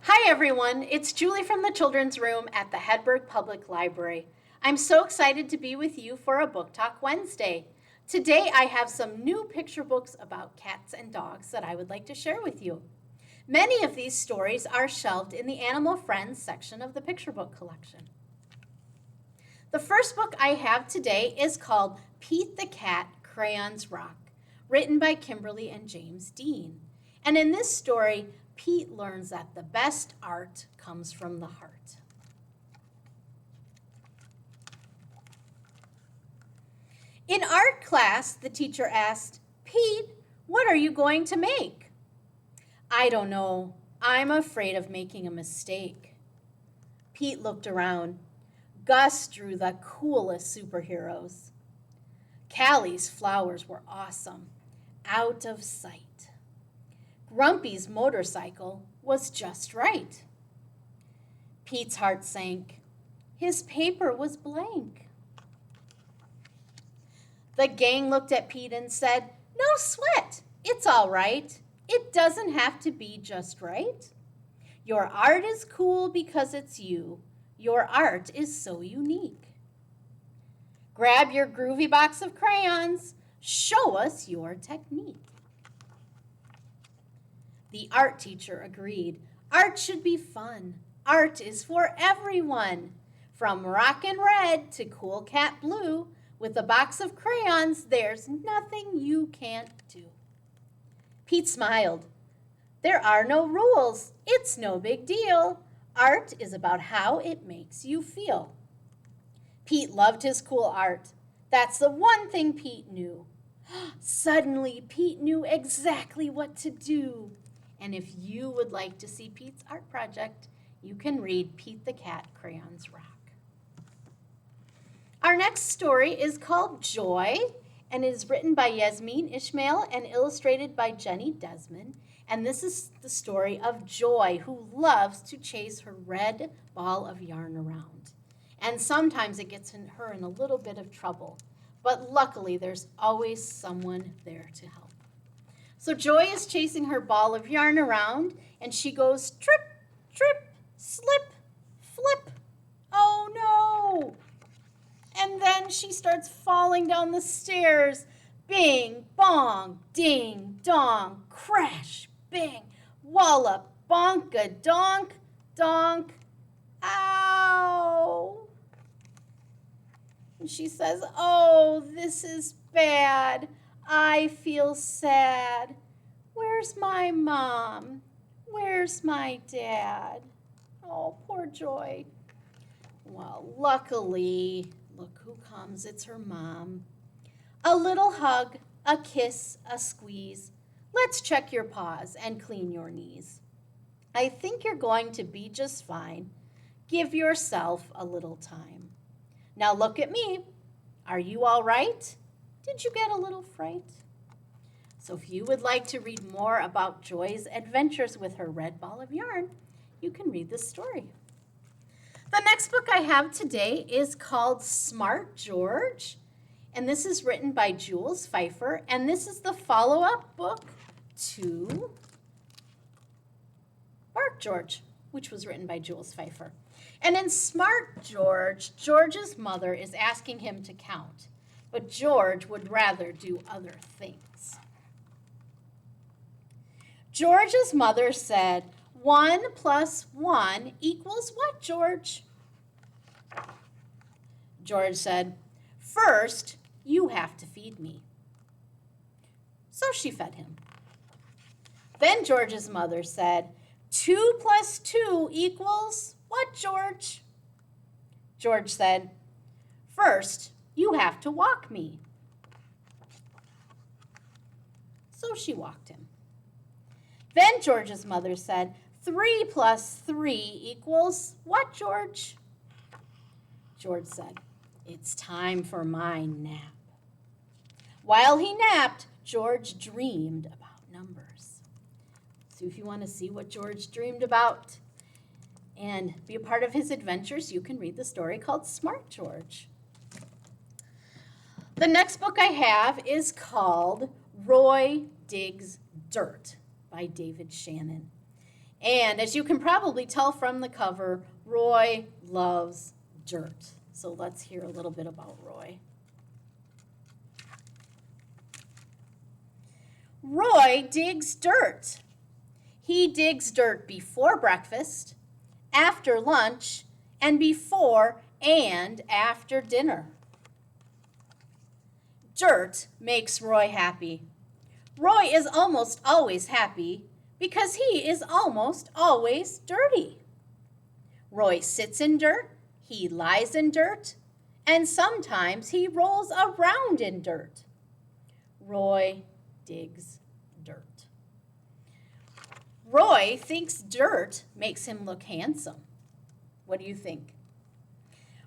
Hi everyone, it's Julie from the Children's Room at the Hedberg Public Library. I'm so excited to be with you for a Book Talk Wednesday. Today I have some new picture books about cats and dogs that I would like to share with you. Many of these stories are shelved in the Animal Friends section of the picture book collection. The first book I have today is called Pete the Cat, Crayons Rock, written by Kimberly and James Dean. And in this story, Pete learns that the best art comes from the heart. In art class, the teacher asked, "Pete, what are you going to make?" "I don't know. I'm afraid of making a mistake." Pete looked around. Gus drew the coolest superheroes. Callie's flowers were awesome, out of sight. Grumpy's motorcycle was just right. Pete's heart sank. His paper was blank. The gang looked at Pete and said, "No sweat, it's all right. It doesn't have to be just right. Your art is cool because it's you. Your art is so unique. Grab your groovy box of crayons. Show us your technique." The art teacher agreed. Art should be fun. Art is for everyone. From rockin' red to cool cat blue, with a box of crayons, there's nothing you can't do. Pete smiled. There are no rules. It's no big deal. Art is about how it makes you feel. Pete loved his cool art. That's the one thing Pete knew. Suddenly, Pete knew exactly what to do. And if you would like to see Pete's art project, you can read Pete the Cat, Crayons Rock. Our next story is called Joy and is written by Yasmeen Ismail and illustrated by Jenni Desmond. And this is the story of Joy, who loves to chase her red ball of yarn around. And sometimes it gets her in a little bit of trouble. But luckily, there's always someone there to help. So Joy is chasing her ball of yarn around, and she goes trip, trip, slip, flip. Oh no! And then she starts falling down the stairs. Bing, bong, ding, dong, crash, bang, wallop, bonka, donk, donk. Ow! And she says, "Oh, this is bad. I feel sad. Where's my mom? Where's my dad?" Oh, poor Joy. Well, luckily, look who comes. It's her mom. A little hug, a kiss, a squeeze. Let's check your paws and clean your knees. I think you're going to be just fine. Give yourself a little time. Now look at me. Are you all right? Did you get a little fright? So if you would like to read more about Joy's adventures with her red ball of yarn, you can read this story. The next book I have today is called Smart George, and this is written by Jules Feiffer, and this is the follow-up book to Bark George, which was written by Jules Feiffer. And in Smart George, George's mother is asking him to count, but George would rather do other things. George's mother said, 1 + 1 equals what, George? George said, "First, you have to feed me." So she fed him. Then George's mother said, 2 + 2 equals what, George? George said, "First, you have to walk me." So she walked him. Then George's mother said, 3 + 3 equals what, George? George said, "It's time for my nap." While he napped, George dreamed about numbers. So if you want to see what George dreamed about and be a part of his adventures, you can read the story called Smart George. The next book I have is called Roy Digs Dirt by David Shannon. And as you can probably tell from the cover, Roy loves dirt. So let's hear a little bit about Roy. Roy digs dirt. He digs dirt before breakfast, after lunch, and before and after dinner. Dirt makes Roy happy. Roy is almost always happy because he is almost always dirty. Roy sits in dirt, he lies in dirt, and sometimes he rolls around in dirt. Roy digs dirt. Roy thinks dirt makes him look handsome. What do you think?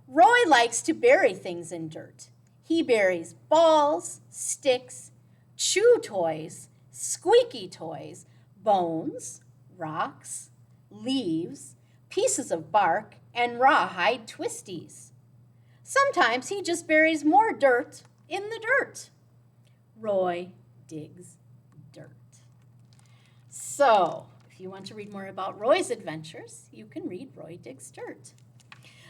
Roy likes to bury things in dirt. He buries balls, sticks, chew toys, squeaky toys, bones, rocks, leaves, pieces of bark, and rawhide twisties. Sometimes he just buries more dirt in the dirt. Roy digs dirt. So, if you want to read more about Roy's adventures, you can read Roy Digs Dirt.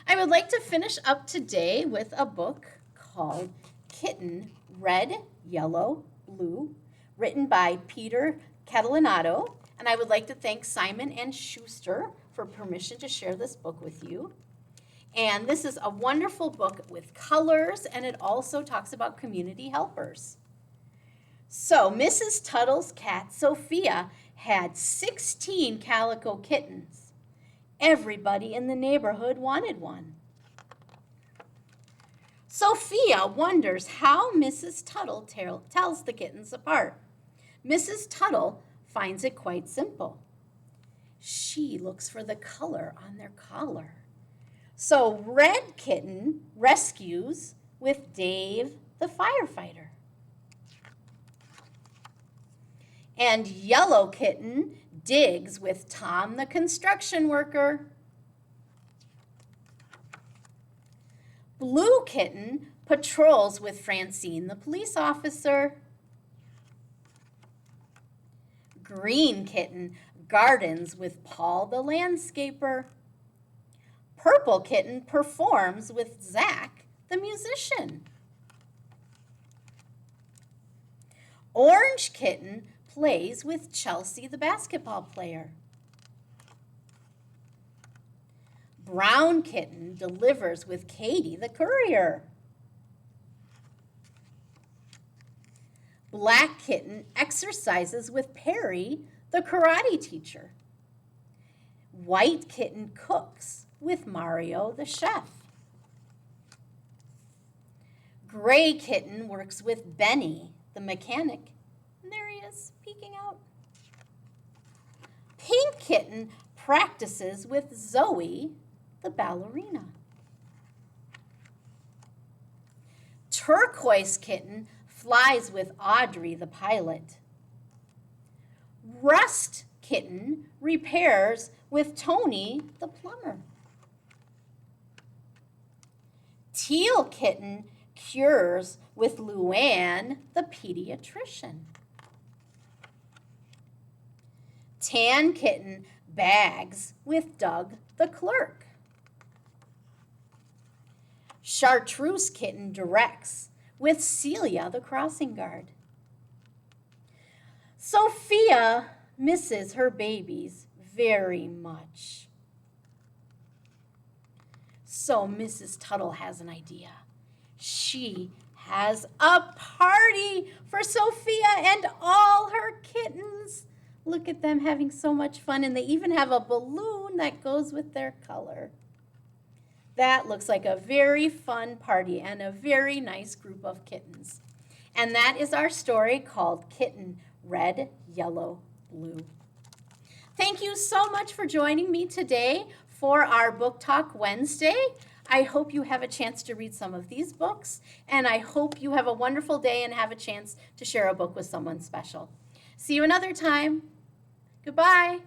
I would like to finish up today with a book called Kitten, Red, Yellow, Blue, written by Peter Catalanotto. And I would like to thank Simon and Schuster for permission to share this book with you. And this is a wonderful book with colors, and it also talks about community helpers. So Mrs. Tuttle's cat, Sophia, had 16 calico kittens. Everybody in the neighborhood wanted one. Sophia wonders how Mrs. Tuttle tells the kittens apart. Mrs. Tuttle finds it quite simple. She looks for the color on their collar. So Red Kitten rescues with Dave the firefighter. And Yellow Kitten digs with Tom the construction worker. Blue Kitten patrols with Francine the police officer. Green Kitten gardens with Paul the landscaper. Purple Kitten performs with Zach the musician. Orange Kitten plays with Chelsea the basketball player. Brown Kitten delivers with Katie the courier. Black Kitten exercises with Perry the karate teacher. White Kitten cooks with Mario the chef. Gray Kitten works with Benny the mechanic. And there he is, peeking out. Pink Kitten practices with Zoe the ballerina. Turquoise Kitten flies with Audrey the pilot. Rust Kitten repairs with Tony the plumber. Teal Kitten cures with Luann the pediatrician. Tan Kitten bags with Doug the clerk. Chartreuse Kitten directs with Celia the crossing guard. Sophia misses her babies very much. So Mrs. Tuttle has an idea. She has a party for Sophia and all her kittens. Look at them having so much fun, and they even have a balloon that goes with their color. That looks like a very fun party and a very nice group of kittens. And that is our story called Kitten, Red, Yellow, Blue. Thank you so much for joining me today for our Book Talk Wednesday. I hope you have a chance to read some of these books, and I hope you have a wonderful day and have a chance to share a book with someone special. See you another time. Goodbye.